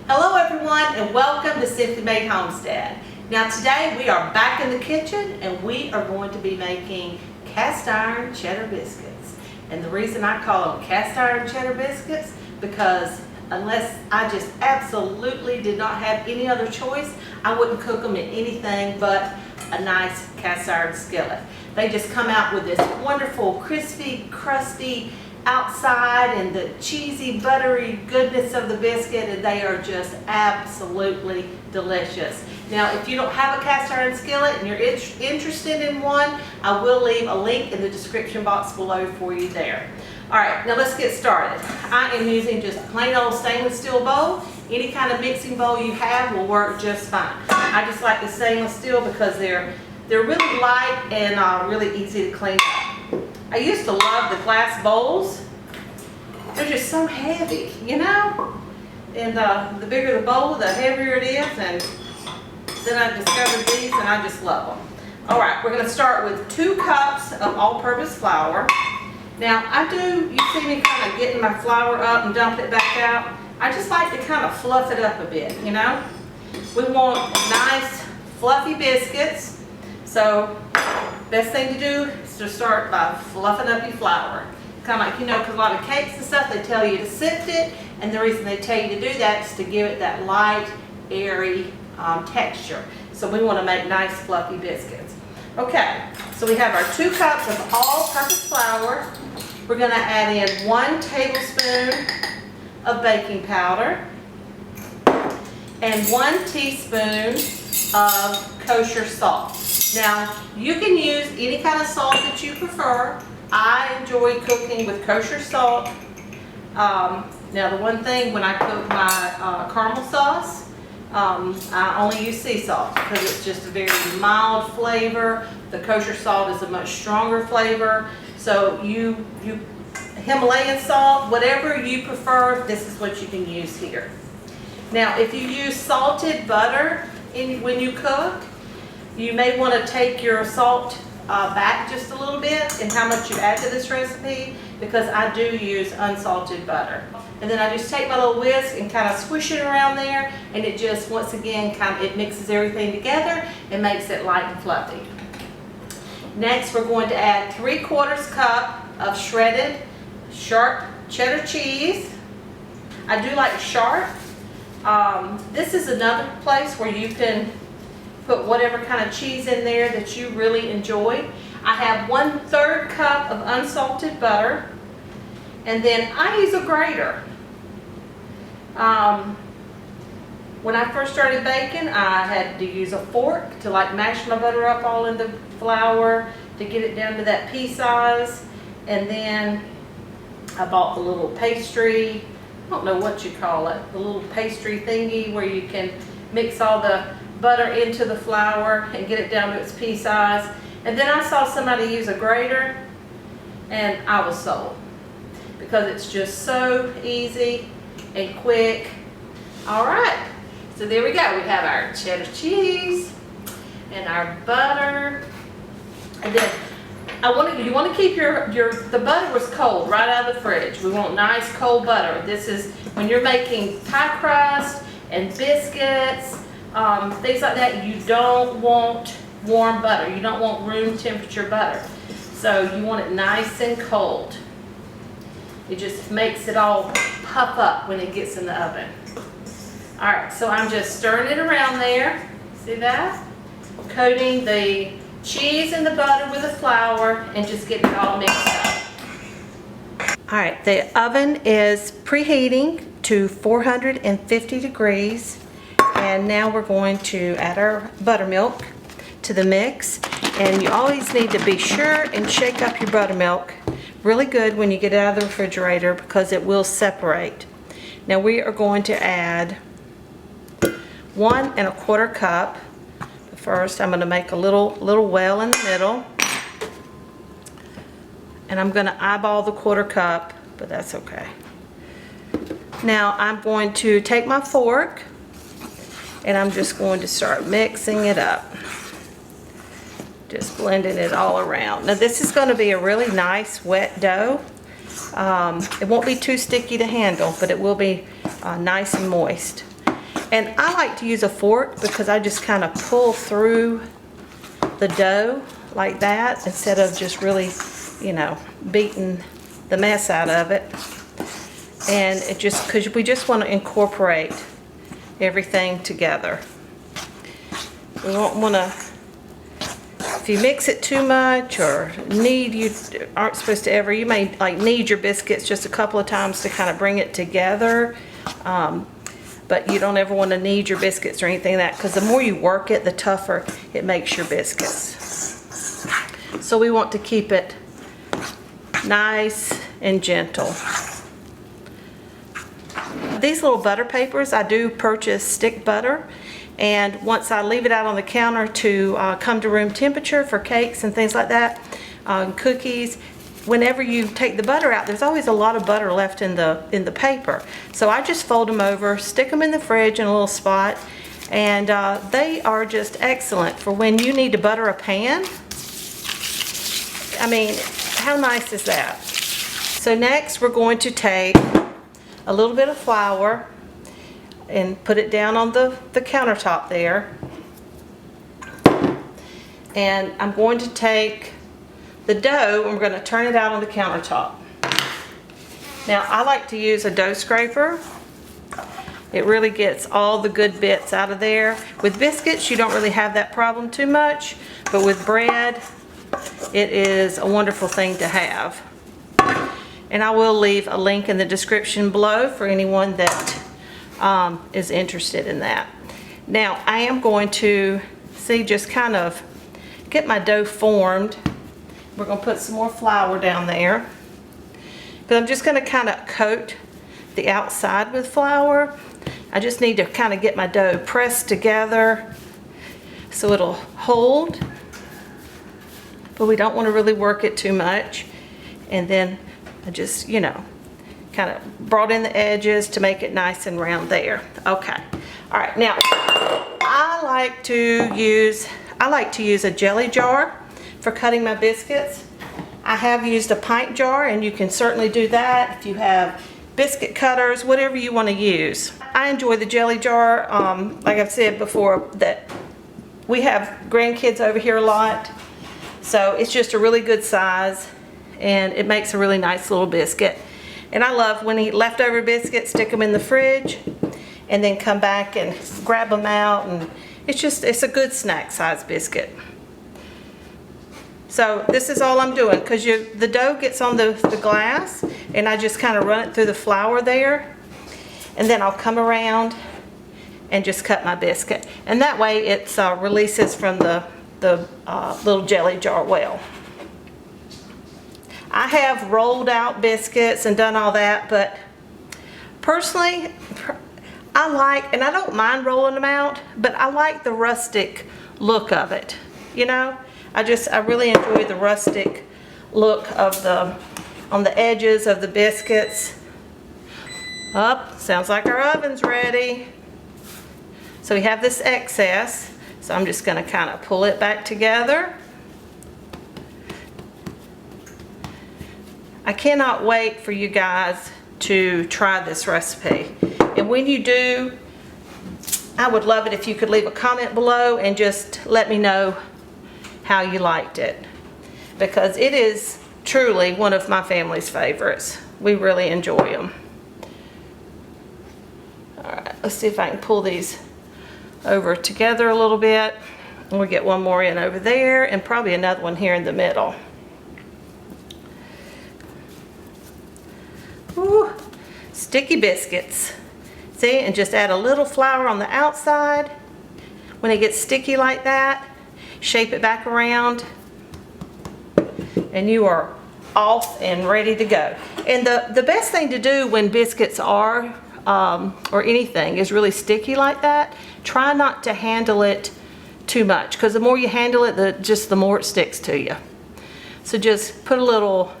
Hello everyone and welcome to Simply Made Homestead. Now today we are back in the kitchen and we are going to be making cast iron cheddar biscuits. And the reason I call them cast iron cheddar biscuits because unless I just absolutely did not have any other choice, I wouldn't cook them in anything but a nice cast iron skillet. They just come out with this wonderful crispy, crusty outside and the cheesy, buttery goodness of the biscuit, and they are just absolutely delicious. Now, if you don't have a cast iron skillet and you're interested in one, I will leave a link in the description box below for you there. All right, now let's get started. I am using just a plain old stainless steel bowl. Any kind of mixing bowl you have will work just fine. I just like the stainless steel because they're really light and really easy to clean up. I used to love the glass bowls. They're just so heavy, you know? And the bigger the bowl, the heavier it is. And then I discovered these and I just love them. All right, we're gonna start with 2 cups of all-purpose flour. Now you see me kind of getting my flour up and dump it back out. I just like to kind of fluff it up a bit, you know? We want nice, fluffy biscuits. So, best thing to do is to start by fluffing up your flour. Kind of like, you know, because a lot of cakes and stuff, they tell you to sift it, and the reason they tell you to do that is to give it that light, airy texture. So we want to make nice, fluffy biscuits. Okay, so we have our 2 cups of all-purpose flour. We're going to add in 1 tablespoon of baking powder and 1 teaspoon of kosher salt. Now, you can use any kind of salt that you prefer. I enjoy cooking with kosher salt. Now, the one thing when I cook my caramel sauce, I only use sea salt because it's just a very mild flavor. The kosher salt is a much stronger flavor. So Himalayan salt, whatever you prefer, this is what you can use here. Now, if you use salted butter when you cook, you may want to take your salt back just a little bit in how much you add to this recipe because I do use unsalted butter. And then I just take my little whisk and kind of swish it around there, and it just, once again, it mixes everything together and makes it light and fluffy. Next, we're going to add 3/4 cup of shredded sharp cheddar cheese. I do like sharp. This is another place where you can put whatever kind of cheese in there that you really enjoy. I have 1/3 cup of unsalted butter, and then I use a grater. When I first started baking, I had to use a fork to like mash my butter up all in the flour to get it down to that pea size, and then I bought the little pastry, I don't know what you call it, the little pastry thingy where you can mix all the butter into the flour and get it down to its pea size. And then I saw somebody use a grater and I was sold because it's just so easy and quick. All right, so there we go. We have our cheddar cheese and our butter. And then you want to keep the butter was cold right out of the fridge. We want nice cold butter. This is when you're making pie crust and biscuits, things like that. You don't want warm butter. You don't want room temperature butter. So you want it nice and cold. It just makes it all puff up when it gets in the oven. All right, so I'm just stirring it around there. See that? Coating the cheese and the butter with the flour and just getting it all mixed up. All right, the oven is preheating to 450 degrees. And now we're going to add our buttermilk to the mix. And you always need to be sure and shake up your buttermilk really good when you get it out of the refrigerator because it will separate. Now we are going to add 1 1/4 cup. First, I'm going to make a little well in the middle. And I'm going to eyeball the 1/4 cup, but that's okay. Now I'm going to take my fork and I'm just going to start mixing it up. Just blending it all around. Now this is going to be a really nice wet dough. It won't be too sticky to handle, but it will be nice and moist. And I like to use a fork because I just kind of pull through the dough like that instead of just really, you know, beating the mess out of it. And it just, because we just want to incorporate everything together. We don't want to, if you mix it too much or you aren't supposed to ever, you may like knead your biscuits just a couple of times to kind of bring it together. But you don't ever want to knead your biscuits or anything like that, because the more you work it, the tougher it makes your biscuits. So we want to keep it nice and gentle. These little butter papers, I do purchase stick butter, and once I leave it out on the counter to come to room temperature for cakes and things like that, cookies, whenever you take the butter out, there's always a lot of butter left in the paper. So I just fold them over, stick them in the fridge in a little spot, and they are just excellent for when you need to butter a pan. I mean, how nice is that? So next we're going to take a little bit of flour and put it down on the countertop there. And I'm going to take the dough and we're going to turn it out on the countertop. Now I like to use a dough scraper. It really gets all the good bits out of there. With biscuits you don't really have that problem too much, but with bread it is a wonderful thing to have. And I will leave a link in the description below for anyone that is interested in that. Now I am going to just kind of get my dough formed. We're going to put some more flour down there, but I'm just going to kind of coat the outside with flour. I just need to kind of get my dough pressed together so it'll hold, but we don't want to really work it too much. And then I just, you know, kind of brought in the edges to make it nice and round there. Okay. All right. Now I like to use a jelly jar for cutting my biscuits. I have used a pint jar, and you can certainly do that if you have biscuit cutters, whatever you want to use. I enjoy the jelly jar. Like I've said before, that we have grandkids over here a lot, so it's just a really good size and it makes a really nice little biscuit. And I love when you eat leftover biscuits, stick them in the fridge and then come back and grab them out, and it's a good snack size biscuit. So this is all I'm doing, because the dough gets on the glass, and I just kind of run it through the flour there, and then I'll come around and just cut my biscuit, and that way it releases from the little jelly jar well. I have rolled out biscuits and done all that, but personally I like, and I don't mind rolling them out, but I like the rustic look of it, you know. I really enjoy the rustic look of on the edges of the biscuits. Sounds like our oven's ready. So we have this excess, so I'm just going to kind of pull it back together. I cannot wait for you guys to try this recipe. And when you do, I would love it if you could leave a comment below and just let me know how you liked it, because it is truly one of my family's favorites. We really enjoy them. Alright, let's see if I can pull these over together a little bit. And we'll get one more in over there and probably another one here in the middle. Ooh, sticky biscuits. See, and just add a little flour on the outside. When it gets sticky like that, shape it back around, and you are off and ready to go. And the best thing to do when biscuits are or anything is really sticky like that, try not to handle it too much, because the more you handle it, the more it sticks to you. So just put a little,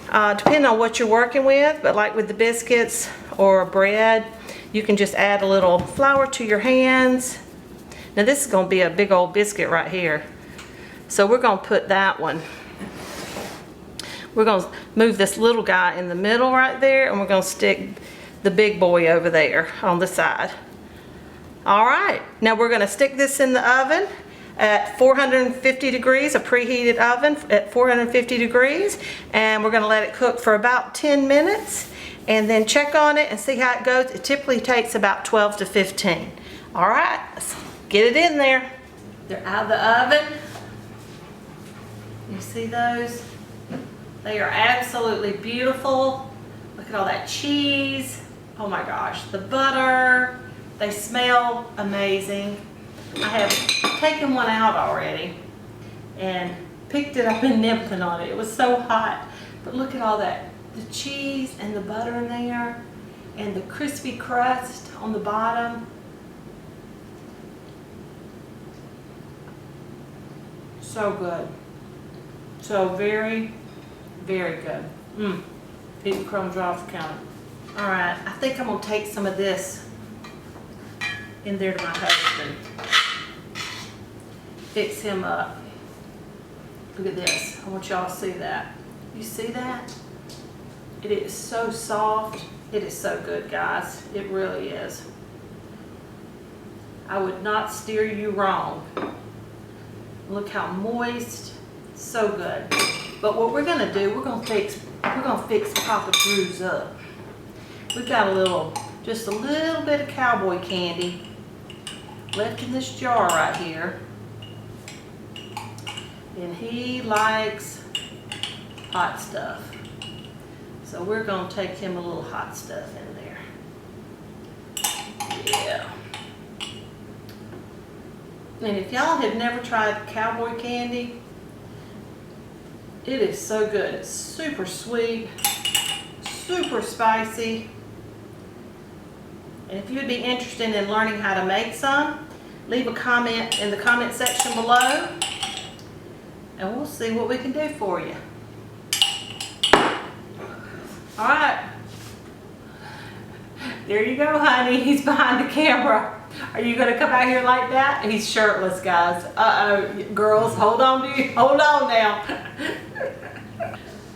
depending on what you're working with, but like with the biscuits or bread, you can just add a little flour to your hands. Now this is going to be a big old biscuit right here. So we're going to put that one. We're going to move this little guy in the middle right there, and we're going to stick the big boy over there on the side. All right, now we're gonna stick this in the oven at 450 degrees, a preheated oven at 450 degrees, and we're gonna let it cook for about 10 minutes and then check on it and see how it goes. It typically takes about 12 to 15. All right, let's get it in there. They're out of the oven. You see those? They are absolutely beautiful. Look at all that cheese. Oh my gosh, the butter. They smell amazing. I have taken one out already and picked it up and nipping on it. It was so hot. But look at all that, the cheese and the butter in there and the crispy crust on the bottom. So good. So very, very good. Eating crumbs off the counter. All right, I think I'm gonna take some of this in there to my husband. Fix him up. Look at this. I want y'all to see that. You see that? It is so soft. It is so good, guys. It really is. I would not steer you wrong. Look how moist. So good. But what we're gonna do, we're gonna fix Papa Drew's up. We've got just a little bit of cowboy candy left in this jar right here. And he likes hot stuff. So we're gonna take him a little hot stuff in there. Yeah. And if y'all have never tried cowboy candy, it is so good. It's super sweet, super spicy. And if you'd be interested in learning how to make some, leave a comment in the comment section below and we'll see what we can do for you. All right. There you go, honey. He's behind the camera. Are you gonna come out here like that? He's shirtless, guys. Uh-oh, girls, hold on now.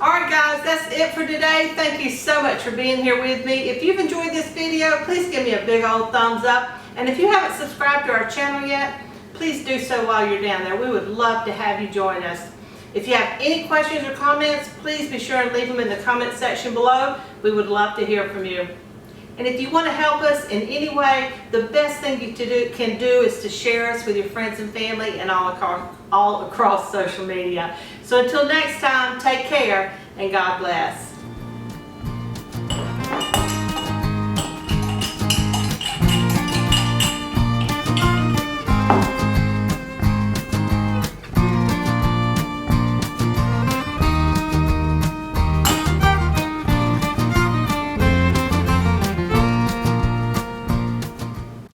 All right, guys, that's it for today. Thank you so much for being here with me. If you've enjoyed this video, please give me a big old thumbs up. And if you haven't subscribed to our channel yet, please do so while you're down there. We would love to have you join us. If you have any questions or comments, please be sure and leave them in the comment section below. We would love to hear from you. And if you want to help us in any way, the best thing you can do is to share us with your friends and family and all across social media. So until next time, take care and God bless.